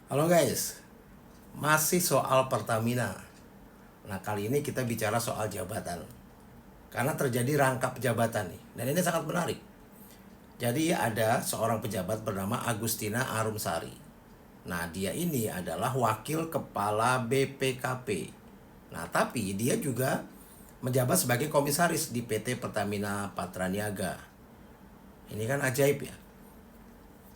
Halo guys, masih soal Pertamina. Nah, kali ini kita bicara soal jabatan. Karena terjadi rangkap jabatan nih, dan ini sangat menarik. Jadi ada seorang pejabat bernama Agustina Arumsari. Nah, dia ini adalah wakil kepala BPKP. Nah, tapi dia juga menjabat sebagai komisaris di PT Pertamina Patraniaga. Ini kan ajaib ya.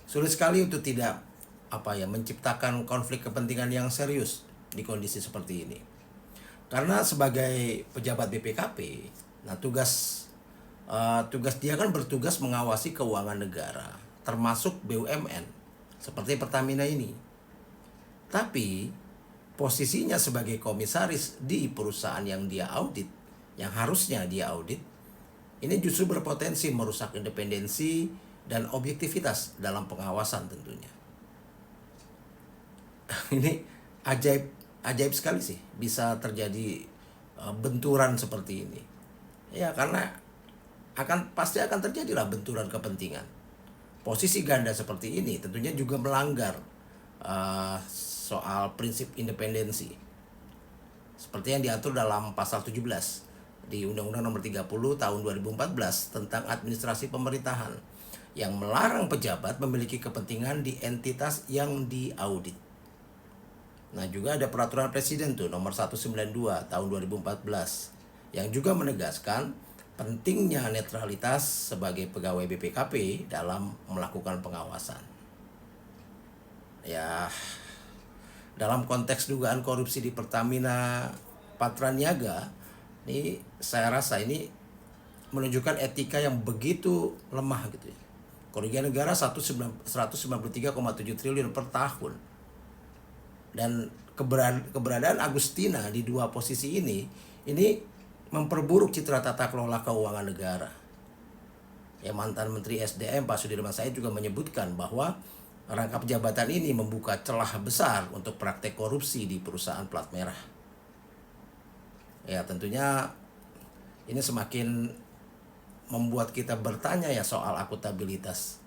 Sulit sekali untuk tidak menciptakan konflik kepentingan yang serius di kondisi seperti ini. Karena sebagai pejabat BPKP, nah tugas dia kan bertugas mengawasi keuangan negara, termasuk BUMN seperti Pertamina ini. Tapi posisinya sebagai komisaris di perusahaan yang dia audit, yang harusnya dia audit, ini justru berpotensi merusak independensi dan objektivitas dalam pengawasan tentunya. Ini ajaib ajaib sekali sih bisa terjadi benturan seperti ini. Ya, karena pasti akan terjadilah benturan kepentingan. Posisi ganda seperti ini tentunya juga melanggar soal prinsip independensi. Seperti yang diatur dalam pasal 17 di Undang-Undang Nomor 30 Tahun 2014 tentang administrasi pemerintahan yang melarang pejabat memiliki kepentingan di entitas yang diaudit. Nah, juga ada peraturan presiden tuh nomor 192 tahun 2014 yang juga menegaskan pentingnya netralitas sebagai pegawai BPKP dalam melakukan pengawasan. Ya, dalam konteks dugaan korupsi di Pertamina Patraniaga, ini saya rasa ini menunjukkan etika yang begitu lemah gitu ya. Kerugian negara 193,7 triliun per tahun. Dan keberadaan Agustina di dua posisi ini memperburuk citra tata kelola keuangan negara. Ya, mantan Menteri SDM Pak Sudirman Said juga menyebutkan bahwa rangkap jabatan ini membuka celah besar untuk praktek korupsi di perusahaan plat merah. Ya, tentunya ini semakin membuat kita bertanya ya soal akuntabilitas.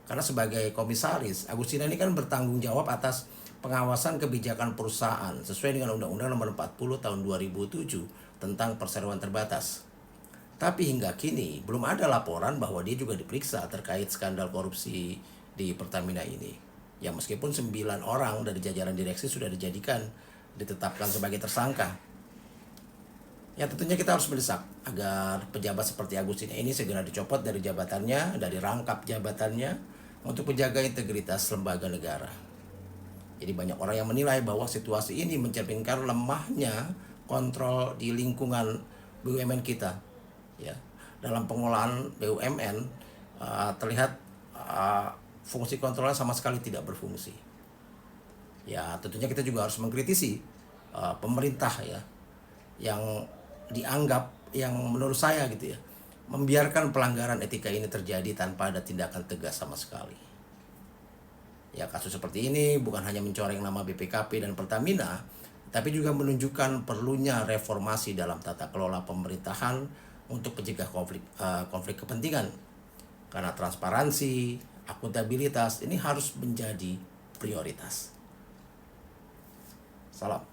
Karena sebagai komisaris, Agustina ini kan bertanggung jawab atas pengawasan kebijakan perusahaan sesuai dengan Undang-Undang Nomor 40 Tahun 2007 tentang perseroan terbatas. Tapi hingga kini belum ada laporan bahwa dia juga diperiksa terkait skandal korupsi di Pertamina ini. Ya, meskipun 9 orang dari jajaran direksi sudah ditetapkan sebagai tersangka. Ya, tentunya kita harus mendesak agar pejabat seperti Agustina ini segera dicopot dari jabatannya, dari rangkap jabatannya untuk menjaga integritas lembaga negara. Jadi banyak orang yang menilai bahwa situasi ini mencerminkan lemahnya kontrol di lingkungan BUMN kita. Ya, dalam pengelolaan BUMN terlihat fungsi kontrolnya sama sekali tidak berfungsi. Ya, tentunya kita juga harus mengkritisi pemerintah ya, yang dianggap, yang menurut saya gitu ya, membiarkan pelanggaran etika ini terjadi tanpa ada tindakan tegas sama sekali. Ya, kasus seperti ini bukan hanya mencoreng nama BPKP dan Pertamina, tapi juga menunjukkan perlunya reformasi dalam tata kelola pemerintahan untuk mencegah konflik kepentingan. Karena transparansi, akuntabilitas ini harus menjadi prioritas. Salam.